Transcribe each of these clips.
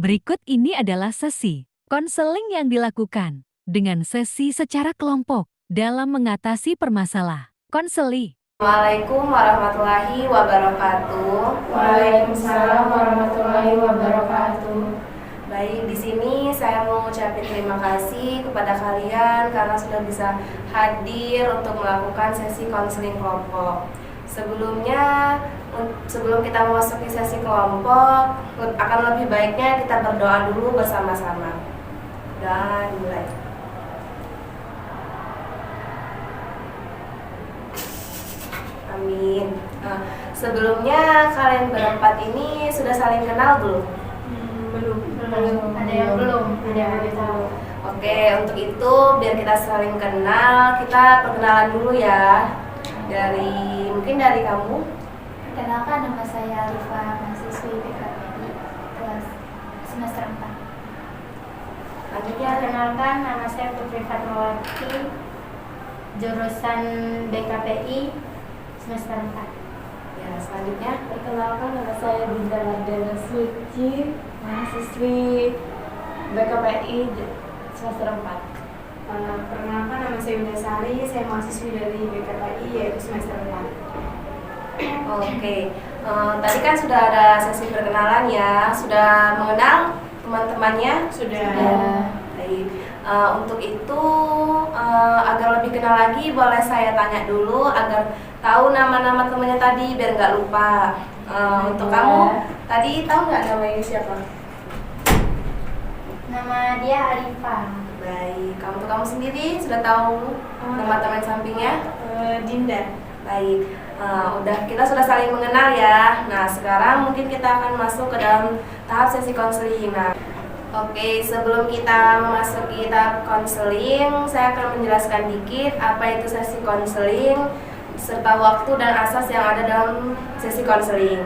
Berikut ini adalah sesi konseling yang dilakukan dengan sesi secara kelompok dalam mengatasi permasalahan. Konseli. Assalamualaikum warahmatullahi wabarakatuh. Waalaikumsalam warahmatullahi wabarakatuh. Baik, di sini saya mau ucapin terima kasih kepada kalian karena sudah bisa hadir untuk melakukan sesi konseling kelompok. Sebelum kita memasuki sesi kelompok, akan lebih baiknya kita berdoa dulu bersama-sama. Dan mulai. Amin. Sebelumnya kalian berempat ini sudah saling kenal belum? Belum. Ada yang belum tahu. Oke, untuk itu biar kita saling kenal, kita perkenalan dulu ya. Mungkin dari kamu. Perkenalkan, nama saya Alifa, mahasiswi BKPI kelas semester 4. Selanjutnya, Perkenalkan, nama saya Putri Fatmawati, jurusan BKPI semester 4. ya selanjutnya. Perkenalkan, nama saya Dinda Lardana Suci, mahasiswi BKPI semester 4. Perkenalkan, nama saya Winda Sari, saya mahasiswi dari BKPI yaitu semester 4. Oke, tadi kan sudah ada sesi perkenalan ya, sudah mengenal teman-temannya? Sudah. Baik, untuk itu agar lebih kenal lagi, boleh saya tanya dulu agar tahu nama-nama temannya tadi biar nggak lupa. Untuk kamu, tadi tahu nggak namanya siapa? Nama dia Alifa. Baik, untuk kamu sendiri sudah tahu nama teman sampingnya? Dinda. Baik, kita sudah saling mengenal ya. Nah, sekarang mungkin kita akan masuk ke dalam tahap sesi konseling. Nah, oke, sebelum kita memasuki tahap konseling, saya akan menjelaskan dikit apa itu sesi konseling serta waktu dan asas yang ada dalam sesi konseling.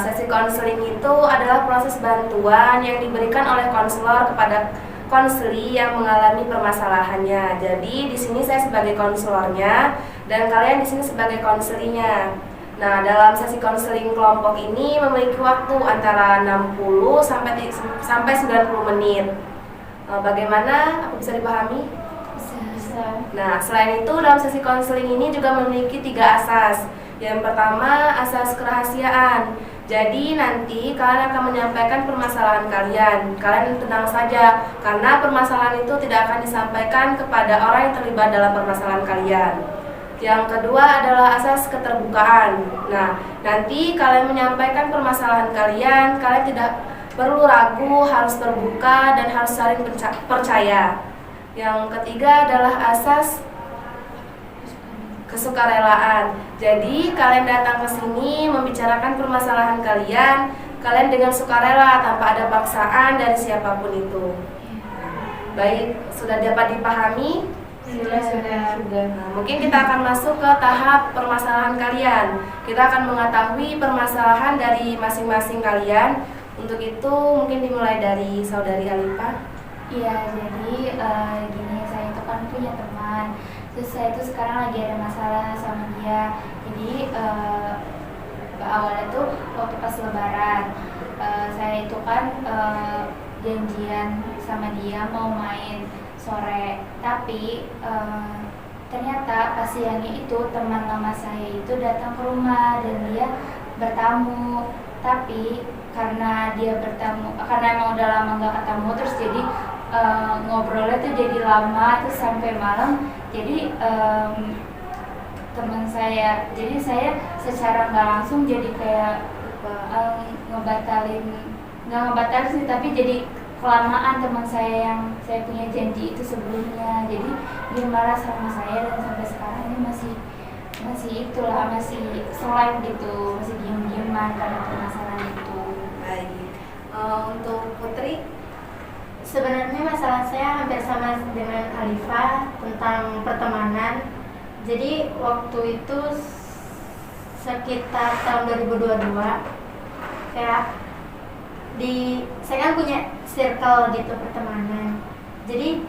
Sesi konseling itu adalah proses bantuan yang diberikan oleh konselor kepada konseli yang mengalami permasalahannya. Jadi di sini saya sebagai konselornya dan kalian di sini sebagai konselinya. Nah, dalam sesi konseling kelompok ini memiliki waktu antara 60 sampai 90 menit. Bagaimana? Aku bisa dipahami? Bisa. Nah, selain itu dalam sesi konseling ini juga memiliki 3 asas. Yang pertama, asas kerahasiaan. Jadi nanti kalian akan menyampaikan permasalahan kalian. Kalian tenang saja, karena permasalahan itu tidak akan disampaikan kepada orang yang terlibat dalam permasalahan kalian. Yang kedua adalah asas keterbukaan. Nah, nanti kalian menyampaikan permasalahan kalian tidak perlu ragu, harus terbuka dan harus saling percaya. Yang ketiga adalah asas kesukarelaan. Jadi kalian datang ke sini membicarakan permasalahan kalian dengan sukarela tanpa ada paksaan dari siapapun itu. Baik, sudah dapat dipahami? Sudah. Nah, mungkin kita akan masuk ke tahap permasalahan kalian. Kita akan mengetahui permasalahan dari masing-masing kalian. Untuk itu mungkin dimulai dari saudari Alifa. Iya, jadi gini, saya itu kan punya teman. Terus saya itu sekarang lagi ada masalah sama dia. Jadi awalnya tuh waktu pas lebaran, saya itu kan janjian sama dia mau main sore. Tapi ternyata pas siangnya itu teman lama saya itu datang ke rumah dan dia bertamu. Tapi karena emang udah lama nggak ketemu, terus jadi ngobrolnya tuh jadi lama, terus sampai malam. Jadi teman saya, jadi saya secara nggak langsung jadi kayak nggak ngebatalin sih, tapi jadi kelamaan teman saya yang saya punya janji itu sebelumnya. Jadi dia marah sama saya dan sampai sekarang ini masih selek gitu, masih diem-dieman karena permasalahan itu. Baik. Untuk Putri, Sebenarnya masalah saya hampir sama dengan Alifa tentang pertemanan. Jadi waktu itu sekitar tahun 2022 kayak saya kan punya circle gitu pertemanan. Jadi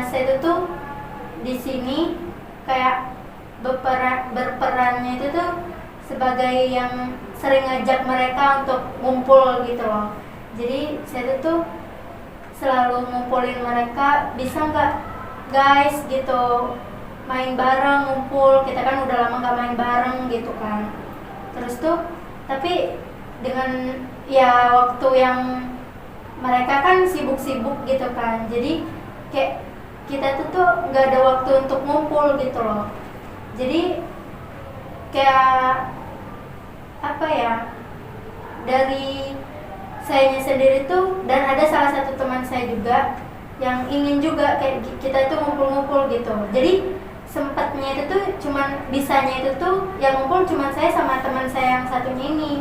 saya itu tuh di sini kayak berperannya itu tuh sebagai yang sering ngajak mereka untuk ngumpul gitu loh. Jadi saya tuh selalu ngumpulin mereka, bisa nggak guys gitu, main bareng, ngumpul, kita kan udah lama nggak main bareng gitu kan. Terus tuh tapi dengan ya waktu yang mereka kan sibuk-sibuk gitu kan, jadi kayak kita tuh nggak ada waktu untuk ngumpul gitu loh. Jadi kayak apa ya, dari sayanya sendiri tuh, dan ada salah satu teman saya juga yang ingin juga kayak kita itu ngumpul-ngumpul gitu. Jadi sempatnya itu tuh cuman bisanya itu tuh yang ngumpul cuman saya sama teman saya yang satunya ini.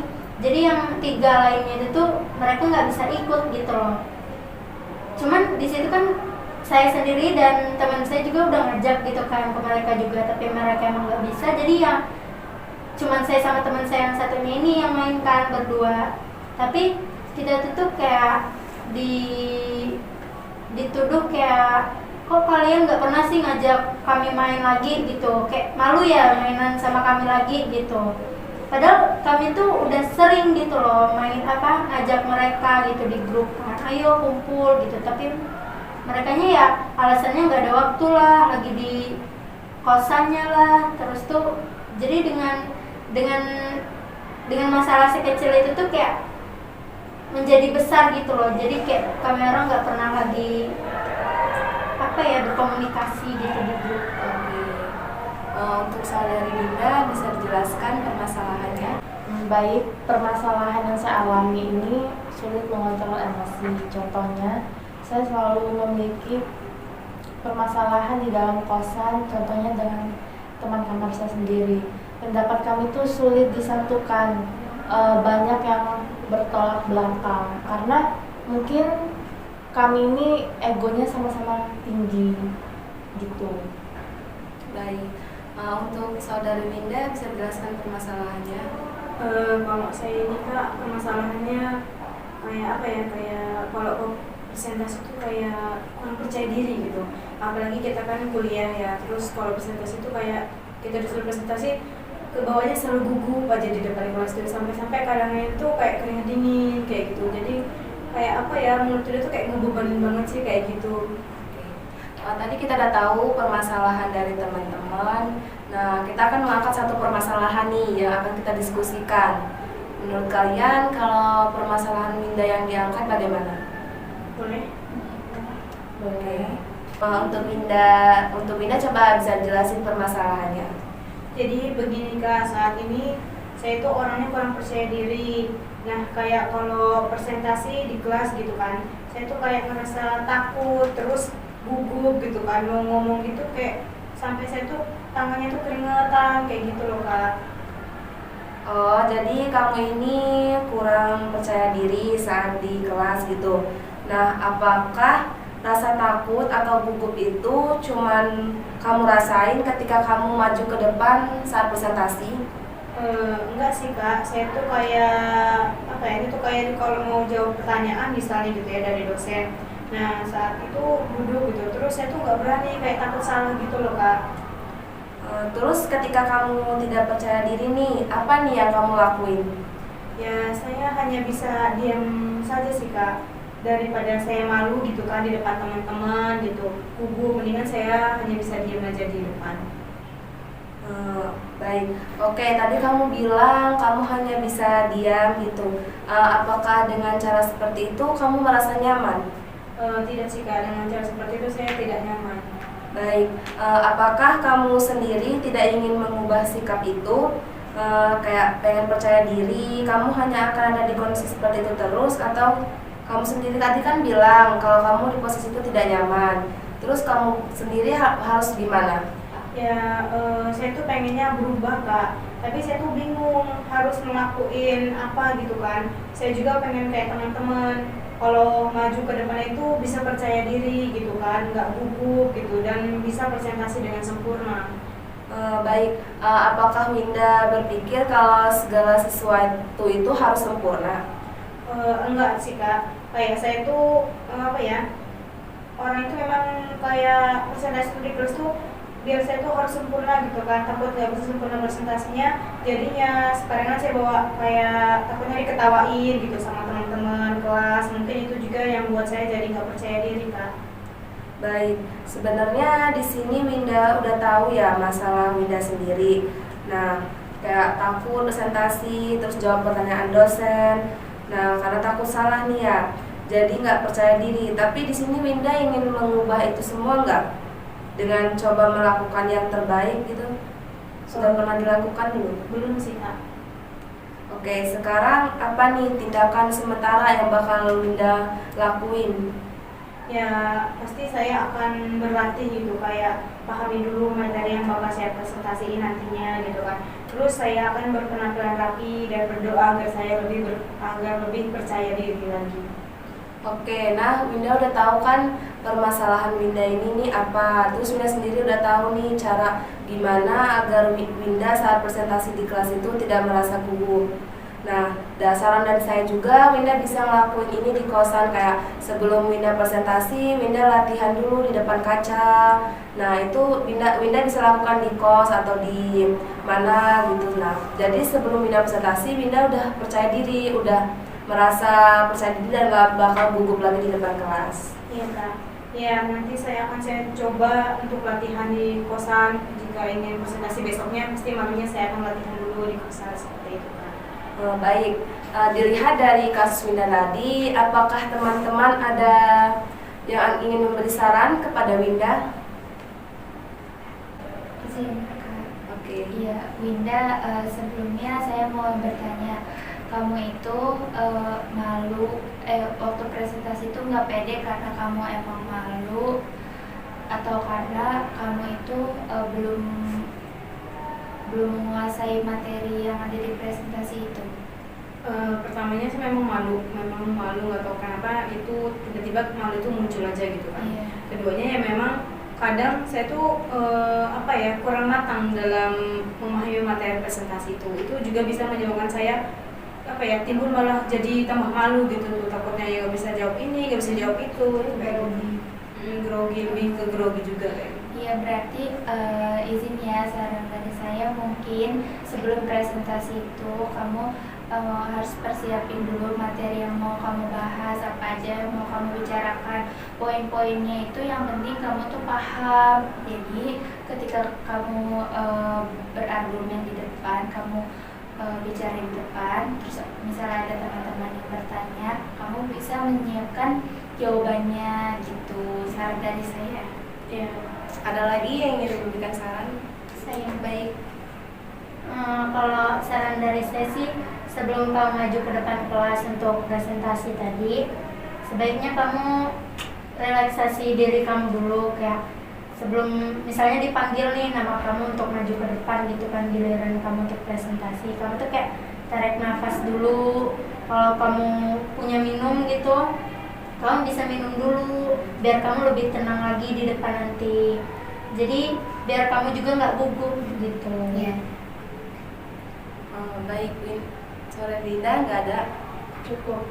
Jadi yang 3 lainnya itu tuh mereka nggak bisa ikut gitu loh. Cuman di situ kan saya sendiri dan teman saya juga udah ngajak gitu kan ke mereka juga, tapi mereka emang nggak bisa. Jadi yang cuman saya sama teman saya yang satunya ini yang main kan berdua. Tapi kita tuh kayak dituduh kayak, kok kalian nggak pernah sih ngajak kami main lagi gitu, kayak malu ya mainan sama kami lagi gitu. Padahal kami tuh udah sering gitu loh main ngajak mereka gitu di grup kan, ayo kumpul gitu. Tapi merekanya ya alasannya nggak ada waktu lah, lagi di kosannya lah. Terus tuh jadi dengan masalah sekecil itu tuh kayak menjadi besar gitu loh. Jadi kayak kami orang nggak pernah lagi berkomunikasi gitu di grup. Oke. Untuk saudari Dinda bisa dijelaskan permasalahannya? Baik, permasalahan yang saya alami ini sulit mengontrol emosi. Contohnya, saya selalu memiliki permasalahan di dalam kosan, contohnya dengan teman kamar saya sendiri. Pendapat kami itu sulit disatukan, banyak yang bertolak belakang karena mungkin kami ini egonya sama-sama tinggi gitu. Baik. Untuk saudari Dinda bisa jelaskan permasalahannya? Kalau saya ini Kak, permasalahannya kayak kalau presentasi itu kayak kurang percaya diri gitu. Apalagi kita kan kuliah ya, terus kalau presentasi itu kayak kita disuruh presentasi, ke bawahnya selalu gugup aja di depan kelas itu, sampai kadang itu kayak keringat dingin kayak gitu. Jadi kayak menurut dia tuh kayak ngebebanin banget sih kayak gitu. Tadi kita udah tahu permasalahan dari teman-teman. Nah, kita akan mengangkat satu permasalahan nih yang akan kita diskusikan. Menurut kalian, kalau permasalahan Winda yang diangkat bagaimana? Boleh? Boleh. Untuk Winda coba bisa jelasin permasalahannya. Jadi begini Kak, saat ini saya itu orangnya kurang percaya diri. Nah, kayak kalau presentasi di kelas gitu kan, saya tuh kayak ngerasa takut, terus gugup gitu kan, mau ngomong gitu kayak sampai saya tuh tangannya tuh keringetan kayak gitu loh Kak. Oh, jadi kamu ini kurang percaya diri saat di kelas gitu. Nah, apakah rasa takut atau gugup itu cuman kamu rasain ketika kamu maju ke depan saat presentasi? Enggak sih Kak, saya tuh kayak ini tuh kayak kalau mau jawab pertanyaan misalnya gitu ya dari dosen. Nah, saat itu duduk gitu, terus saya tuh nggak berani, kayak takut salah gitu loh Kak. Terus ketika kamu tidak percaya diri nih, apa nih yang kamu lakuin? Ya, saya hanya bisa diam saja sih Kak. Daripada saya malu gitu kan di depan teman-teman gitu, gugup, mendingan saya hanya bisa diam aja di depan. Baik, oke, tadi kamu bilang kamu hanya bisa diam gitu. Apakah dengan cara seperti itu kamu merasa nyaman? Tidak sih Kak, dengan cara seperti itu saya tidak nyaman. Baik, apakah kamu sendiri tidak ingin mengubah sikap itu? Kayak pengen percaya diri, kamu hanya akan ada di kondisi seperti itu terus? Atau kamu sendiri tadi kan bilang kalau kamu di posisi itu tidak nyaman, terus kamu sendiri harus gimana? Ya, saya tuh pengennya berubah Kak, tapi saya tuh bingung harus ngelakuin apa gitu kan. Saya juga pengen kayak teman-teman, kalau maju ke depan itu bisa percaya diri gitu kan, nggak gugup gitu, dan bisa presentasi dengan sempurna. Baik, apakah Winda berpikir kalau segala sesuatu itu harus sempurna? Enggak sih Kak, kayak saya tuh orang itu memang kayak presentasi itu di kelas tuh biar saya tuh harus sempurna gitu kan, takut nggak bisa sempurna presentasinya, jadinya sekarang saya bawa kayak takutnya diketawain gitu sama teman-teman, ke kelas. Mungkin itu juga yang buat saya jadi nggak percaya diri, Kak. Baik, sebenarnya di sini Winda udah tahu ya masalah Winda sendiri. Nah, kayak takut presentasi, terus jawab pertanyaan dosen. Nah, karena takut salah nih ya, jadi nggak percaya diri. Tapi di sini Winda ingin mengubah itu semua nggak? Dengan coba melakukan yang terbaik gitu? Sudah pernah dilakukan belum? Belum sih, Kak. Oke, sekarang apa nih tindakan sementara yang bakal Winda lakuin? Ya, pasti saya akan berlatih gitu, kayak pahami dulu materi yang bakal saya presentasiin nantinya gitu kan. Terus saya akan berpenampilan rapi dan berdoa agar saya lebih percaya diri lagi. Oke, nah Winda udah tahu kan permasalahan Winda ini nih apa. Terus Winda sendiri udah tahu nih cara gimana agar Winda saat presentasi di kelas itu tidak merasa gugup. Nah, saran dari saya juga, Winda bisa ngelakuin ini di kosan. Kayak sebelum Winda presentasi, Winda latihan dulu di depan kaca. Nah, itu Winda bisa lakukan di kos atau di mana gitu. Nah, jadi sebelum Winda presentasi, Winda udah percaya diri, udah merasa percaya diri dan gak bakal gugup lagi di depan kelas. Iya, Kak. Ya, nanti saya coba untuk latihan di kosan. Jika ingin presentasi besoknya, pasti malamnya saya akan latihan dulu di kosan seperti itu, Kak. Baik, dilihat dari kasus Winda tadi, apakah teman-teman ada yang ingin memberi saran kepada Winda? Izin, Kak. Oke. Iya, Winda, sebelumnya saya mau bertanya, kamu itu malu, waktu presentasi itu nggak pede karena kamu emang malu, atau karena kamu itu belum menguasai materi yang ada di presentasi itu? Pertamanya sih memang malu nggak tahu kenapa itu tiba-tiba malu itu muncul aja gitu kan. Iya. Keduanya ya memang kadang saya tuh kurang matang dalam memahami materi presentasi itu juga bisa menyebabkan saya timbul malah jadi tambah malu gitu, takutnya ya nggak bisa jawab ini, nggak bisa jawab itu, grogi, lebih ke grogi juga kayak. Iya, berarti izin ya, saran dari saya mungkin sebelum presentasi itu kamu harus persiapin dulu materi yang mau kamu bahas, apa aja yang mau kamu bicarakan, poin-poinnya itu yang penting kamu tuh paham. Jadi ketika kamu berargumen di depan, kamu bicara di depan, terus misalnya ada teman-teman yang bertanya, kamu bisa menyiapkan jawabannya gitu. Saran dari saya. Ya. Ada lagi yang ingin memberikan saran? Saya baik. Kalau saran dari saya sih, sebelum kamu maju ke depan kelas untuk presentasi tadi, sebaiknya kamu relaksasi diri kamu dulu. Kayak sebelum misalnya dipanggil nih nama kamu untuk maju ke depan gitu kan, giliran kamu untuk presentasi, kamu tuh kayak tarik nafas dulu. Kalau kamu punya minum gitu, kamu bisa minum dulu biar kamu lebih tenang lagi di depan nanti. Jadi biar kamu juga nggak gugup gitu. Iya. Baik, sore Winda nggak ada? Cukup.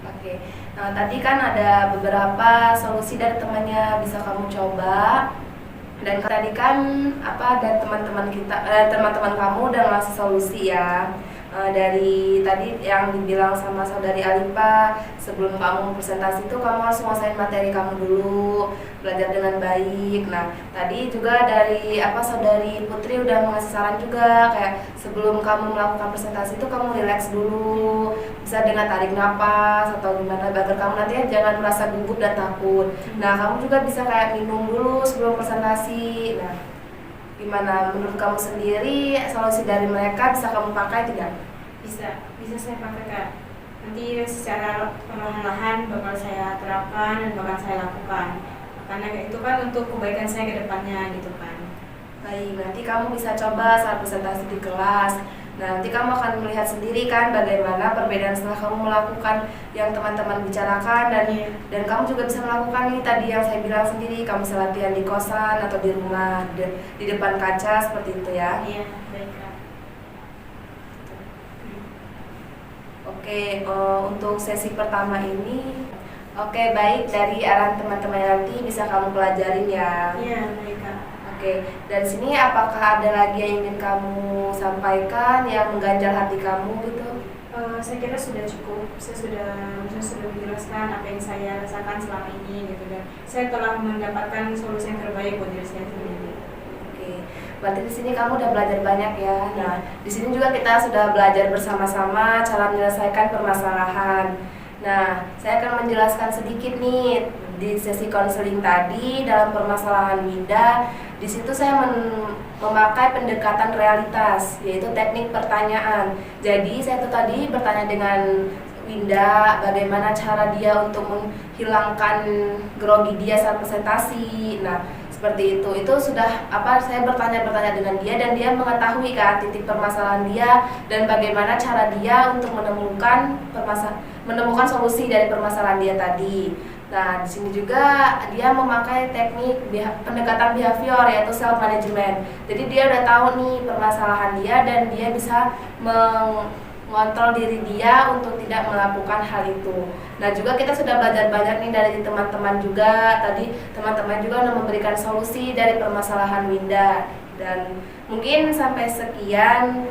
Oke. Nah, tadi kan ada beberapa solusi dari temannya bisa kamu coba. Dan tadi kan dan teman-teman kamu udah ngasih solusi ya. Dari tadi yang dibilang sama saudari Alipa, sebelum kamu presentasi itu kamu harus menguasai materi kamu dulu, belajar dengan baik. Nah, tadi juga dari saudari Putri udah ngasih saran juga, kayak sebelum kamu melakukan presentasi itu kamu rileks dulu, bisa dengan tarik napas atau gimana, agar kamu nanti jangan merasa gugup dan takut. Nah, kamu juga bisa kayak minum dulu sebelum presentasi. Nah, gimana menurut kamu sendiri, solusi dari mereka bisa kamu pakai tidak? Bisa saya pakai, Kak. Nanti secara perlahan-lahan bakal saya terapkan dan bakal saya lakukan. Karena itu kan untuk kebaikan saya ke depannya gitu kan. Baik, nanti kamu bisa coba saat presentasi di kelas. Nah, nanti kamu akan melihat sendiri kan bagaimana perbedaan setelah kamu melakukan yang teman-teman bicarakan, dan kamu juga bisa melakukan nih tadi yang saya bilang sendiri, kamu bisa latihan di kosan atau di rumah, di depan kaca seperti itu ya. Iya, baik, Kak. Oke, untuk sesi pertama ini, baik, dari arahan teman-teman nanti bisa kamu pelajarin ya. Iya, baik, Kak. Oke, dari sini apakah ada lagi yang ingin kamu sampaikan yang mengganjal hati kamu gitu? saya kira sudah cukup. Saya sudah menjelaskan apa yang saya rasakan selama ini gitu, dan saya telah mendapatkan solusi yang terbaik buat diri saya sendiri. Oke, berarti di sini kamu udah belajar banyak ya. Nah, di sini juga kita sudah belajar bersama-sama cara menyelesaikan permasalahan. Nah, saya akan menjelaskan sedikit nih di sesi konseling tadi dalam permasalahan Winda. Di situ saya memakai pendekatan realitas, yaitu teknik pertanyaan. Jadi saya tuh tadi bertanya dengan Winda bagaimana cara dia untuk menghilangkan grogi dia saat presentasi. Nah, seperti itu. Itu sudah saya bertanya-bertanya dengan dia dan dia mengetahui kan titik permasalahan dia dan bagaimana cara dia untuk menemukan solusi dari permasalahan dia tadi. Nah, di sini juga dia memakai teknik pendekatan behavior, yaitu self management. Jadi dia udah tahu nih permasalahan dia dan dia bisa mengontrol diri dia untuk tidak melakukan hal itu. Nah, juga kita sudah belajar banyak nih dari teman-teman juga. Tadi teman-teman juga udah memberikan solusi dari permasalahan Winda. Dan mungkin sampai sekian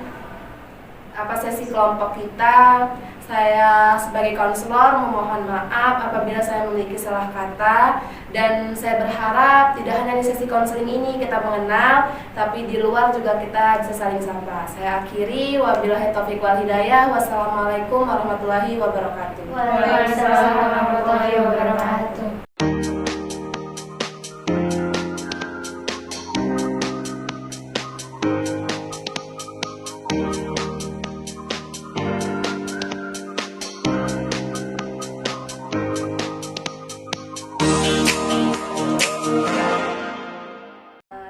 sesi kelompok kita. Saya sebagai konselor memohon maaf apabila saya memiliki salah kata, dan saya berharap tidak hanya di sesi konseling ini kita mengenal, tapi di luar juga kita bisa saling sapa. Saya akhiri, wabillahi taufiq wal hidayah. Wassalamualaikum warahmatullahi wabarakatuh. Waalaikumsalam warahmatullahi wabarakatuh.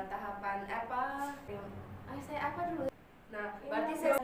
Tahapan saya apa dulu? Nah, berarti saya